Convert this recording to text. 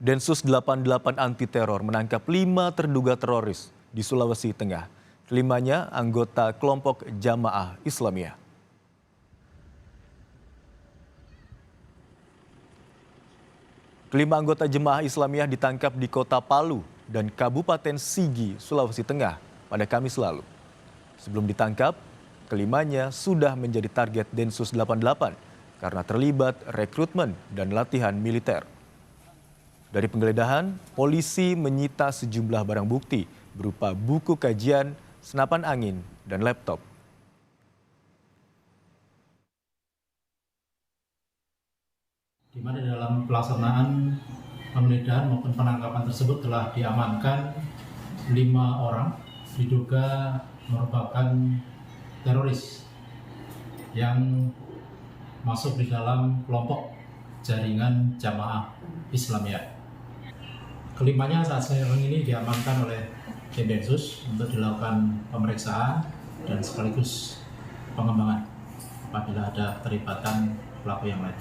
Densus 88 anti teror menangkap 5 terduga teroris di Sulawesi Tengah. Kelimanya anggota kelompok Jamaah Islamiyah. Kelima anggota Jemaah Islamiyah ditangkap di Kota Palu dan Kabupaten Sigi, Sulawesi Tengah pada Kamis lalu. Sebelum ditangkap, kelimanya sudah menjadi target Densus 88 karena terlibat rekrutmen dan latihan militer. Dari penggeledahan, polisi menyita sejumlah barang bukti berupa buku kajian, senapan angin, dan laptop. Di mana dalam pelaksanaan penggeledahan maupun penangkapan tersebut telah diamankan 5 orang diduga merupakan teroris yang masuk di dalam kelompok jaringan Jamaah Islamiyah. Kelimanya saat sekarang ini diamankan oleh tim Densus untuk dilakukan pemeriksaan dan sekaligus pengembangan apabila ada keterlibatan pelaku yang lain.